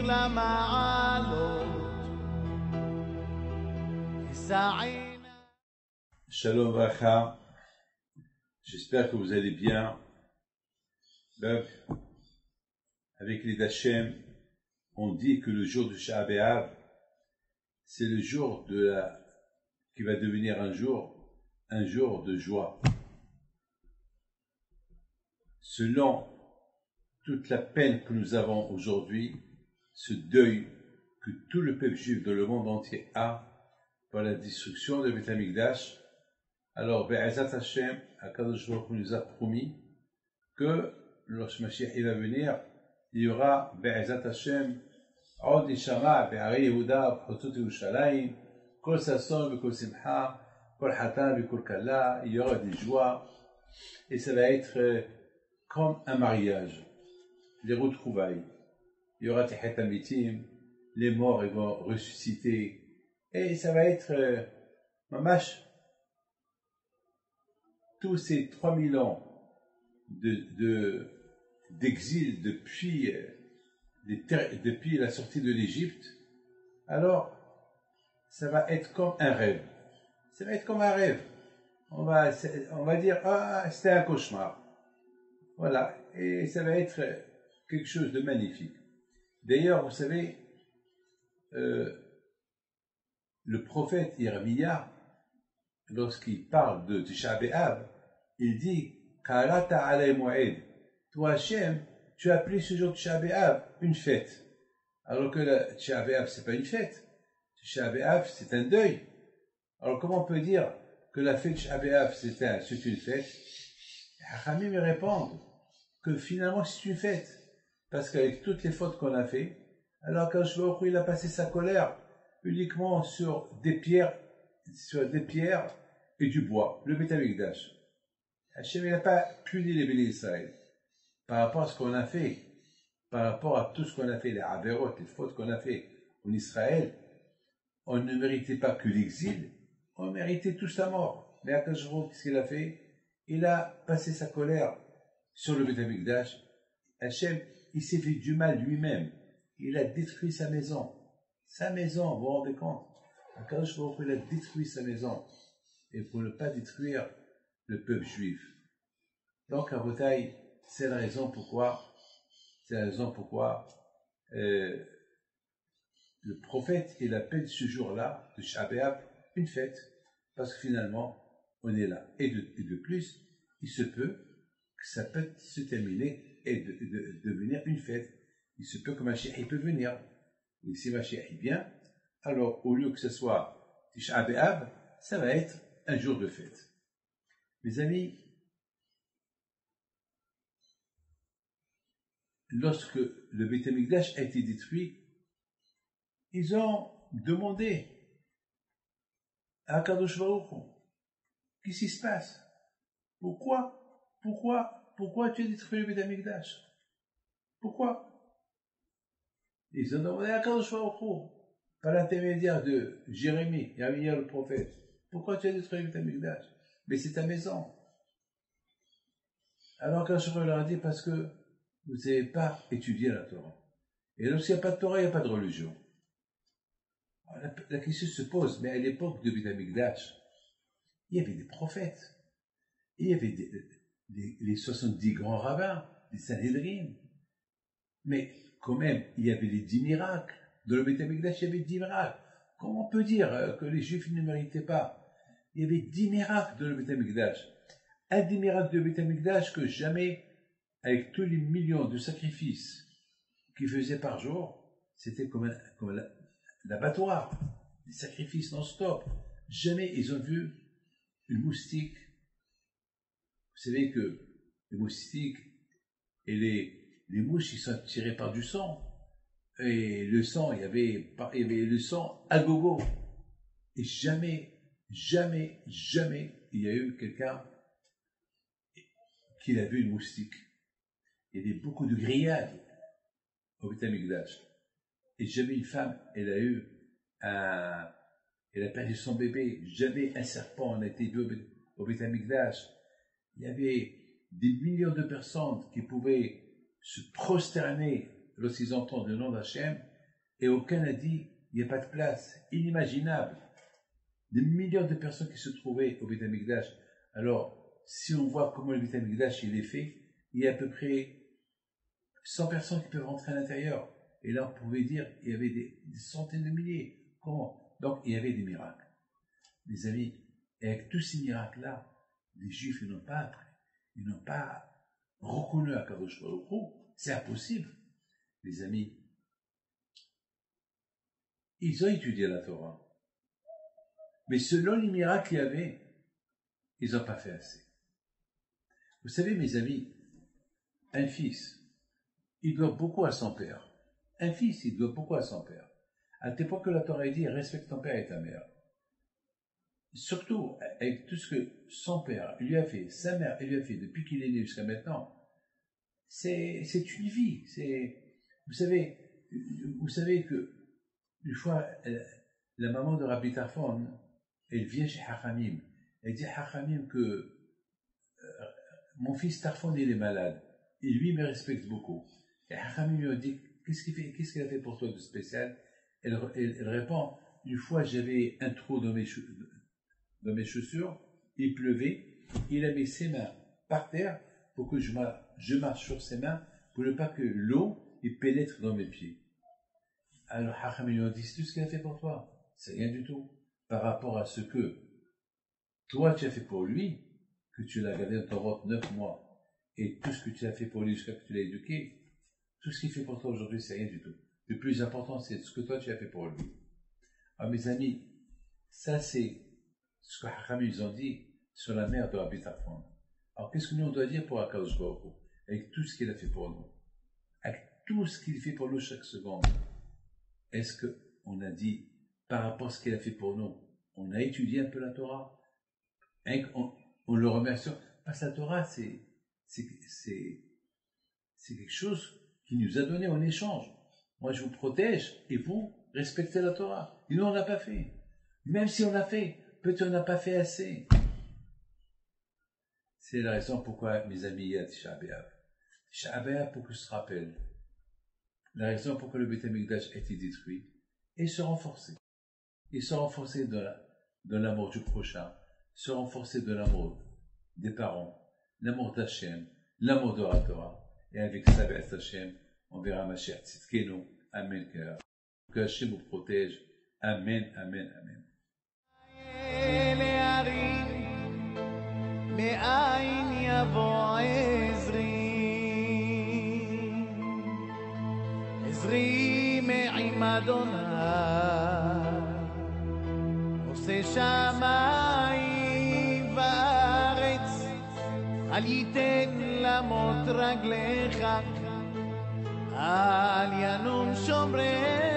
שיר למעלות, סעינה. Shalom Vacha, j'espère que vous allez bien. Avec les d'Hachem, on dit que le jour du Shah B'Av, c'est le jour qui va devenir un jour de joie. Selon toute la peine que nous avons aujourd'hui, ce deuil que tout le peuple juif de le monde entier a par la destruction de Beth Amikdash, alors Be'ezat Hashem, Akadosh Baruch Hu nous a promis que lorsque Mashiach va venir, il y aura Be'ezat Hashem, Od Yishama Be'ari Yehuda B'chotzot Yerushalayim, Kol Sason V'Kol Simcha, Kol Hatan V'Kol Kala, il y aura des joies, et ça va être comme un mariage, les retrouvailles. Il y aura Tihet Amitim, les morts ils vont ressusciter, et ça va être mamash. Tous ces 3000 ans d'exil depuis la sortie de l'Égypte, alors ça va être comme un rêve. Ça va être comme un rêve. On va dire, ah, c'était un cauchemar. Voilà, et ça va être quelque chose de magnifique. D'ailleurs, vous savez, le prophète Yeremia, lorsqu'il parle de Tisha B'Av, il dit Karata alay moed. Toi, Hachem, tu as appelé ce jour de Tisha B'Av une fête. Alors que le Tisha B'Av, c'est pas une fête. Tisha B'Av, c'est un deuil. Alors comment on peut dire que la fête Tisha B'Av, c'est une fête? Les Hachamim me répondent que finalement c'est une fête. Parce qu'avec toutes les fautes qu'on a fait, alors Akadosh Baruch Hu, il a passé sa colère uniquement sur des pierres et du bois, le Beth Amikdash. Hachem n'a pas puni les bénis d'Israël par rapport à ce qu'on a fait, par rapport à tout ce qu'on a fait, les avérotes, les fautes qu'on a fait en Israël. On ne méritait pas que l'exil, on méritait tous la mort. Mais Akadosh Baruch Hu, qu'est-ce qu'il a fait? Il a passé sa colère sur le Beth Amikdash. Hachem, il s'est fait du mal lui-même. Il a détruit sa maison. Sa maison, vous vous rendez compte? Akadosh Baruch Hu, il a détruit sa maison. Et pour ne pas détruire le peuple juif. Donc, à Botaï, c'est la raison pourquoi le prophète, il appelle ce jour-là, de Tisha B'Av, une fête. Parce que finalement, on est là. Et de plus, il se peut que ça peut se terminer et devenir une fête. Il se peut que Mashiach peut venir. Et si Mashiach vient, alors au lieu que ce soit Tisha B'Av, ça va être un jour de fête. Mes amis, lorsque le Beth Amikdash a été détruit, ils ont demandé à Akadosh Baruch Hu, qu'est-ce qui se passe? Pourquoi tu as détruit le Beth Amikdash? Pourquoi? Ils ont demandé à Akadosh Baruch Hu, par l'intermédiaire de Jérémie, Yeremia le prophète, pourquoi tu as détruit le Beth Amikdash? Mais c'est ta maison. Alors Akadosh Baruch Hu leur a dit, parce que vous n'avez pas étudié la Torah. Et lorsqu'il n'y a pas de Torah, il n'y a pas de religion. Alors, la question se pose, mais à l'époque de Beth Amikdash, il y avait des prophètes. Il y avait les 70 grands rabbins, les Sanhédrin. Mais quand même, il y avait les 10 miracles. Dans le Beth Amikdash, il y avait 10 miracles. Comment on peut dire que les Juifs ne méritaient pas? Il y avait 10 miracles dans le Beth Amikdash. Un des miracles de Beth Amikdash que jamais, avec tous les millions de sacrifices qu'ils faisaient par jour, c'était comme l'abattoir, des sacrifices non-stop. Jamais ils ont vu une moustique. Vous savez que les moustiques et les mouches, ils sont tirés par du sang. Et le sang, il y avait le sang à gogo. Et jamais, il y a eu quelqu'un qui a vu une moustique. Il y avait beaucoup de grillades au Beth Amikdash. Et jamais une femme, elle a perdu son bébé. Jamais un serpent n'a été vu au Beth Amikdash. Il y avait des millions de personnes qui pouvaient se prosterner lorsqu'ils entendent le nom d'Hachem, Et aucun n'a dit, il n'y a pas de place, inimaginable. Des millions de personnes qui se trouvaient au Beit HaMikdash. Alors, si on voit comment le Beit HaMikdash il est fait, il y a à peu près 100 personnes qui peuvent rentrer à l'intérieur. Et là, on pouvait dire, il y avait des centaines de milliers. Comment? Donc, il y avait des miracles. Mes amis, et avec tous ces miracles-là, les Juifs, ils n'ont pas appris. Ils n'ont pas reconnu Akadosh Baruch Hu. C'est impossible. Les amis, ils ont étudié la Torah. Mais selon les miracles qu'il y avait, ils n'ont pas fait assez. Vous savez, mes amis, un fils, il doit beaucoup à son père. Un fils, il doit beaucoup à son père. À tel point que la Torah dit, respecte ton père et ta mère. Surtout, avec tout ce que son père lui a fait, sa mère lui a fait depuis qu'il est né jusqu'à maintenant, c'est une vie. Vous savez que, une fois, la maman de Rabbi Tarfon, elle vient chez Hachamim. Elle dit à Hachamim que mon fils Tarfon, il est malade. Et lui, il me respecte beaucoup. Et Hachamim lui a dit, qu'est-ce qu'il a fait pour toi de spécial? Elle répond, une fois, j'avais un trou dans mes chaussures, il pleuvait, il a mis ses mains par terre pour que je marche sur ses mains pour ne pas que l'eau pénètre dans mes pieds. Alors Hachamim lui a dit, c'est tout ce qu'il a fait pour toi? C'est rien du tout. Par rapport à ce que toi tu as fait pour lui, que tu l'as gardé dans ton ventre 9 mois, et tout ce que tu as fait pour lui jusqu'à ce que tu l'as éduqué, tout ce qu'il fait pour toi aujourd'hui, c'est rien du tout. Le plus important, c'est ce que toi tu as fait pour lui. Alors mes amis, ça c'est ce que Hachamim ils ont dit sur la mère de Rabbi Tarfon. Alors qu'est-ce que nous on doit dire pour Akadosh Baruch Hu, avec tout ce qu'il a fait pour nous, avec tout ce qu'il fait pour nous chaque seconde? Est-ce qu'on a dit, par rapport à ce qu'il a fait pour nous, on a étudié un peu la Torah, on le remercie, parce que la Torah c'est quelque chose qu'il nous a donné en échange. Moi je vous protège et vous respectez la Torah. Et nous on n'a pas fait. Même si on l'a fait, peut-être on n'a pas fait assez. C'est la raison pourquoi, mes amis, il y a Tisha B'Av. Tisha B'Av, pour que je se rappelle, la raison pourquoi le Beit HaMikdash a été détruit, et se renforcer. Et se renforcer dans l'amour du prochain, se renforcer de l'amour des parents, l'amour d'Hachem, l'amour de la Torah. Et avec ça, avec Hachem, on verra Mashiach Tzidkenu. Amen. Que Hachem vous protège. Amen, amen, amen. מאין יבוא עזרי מעם אדוני עושה שמיים וארץ אל ייתן למוט רגליך אל ינום שומריך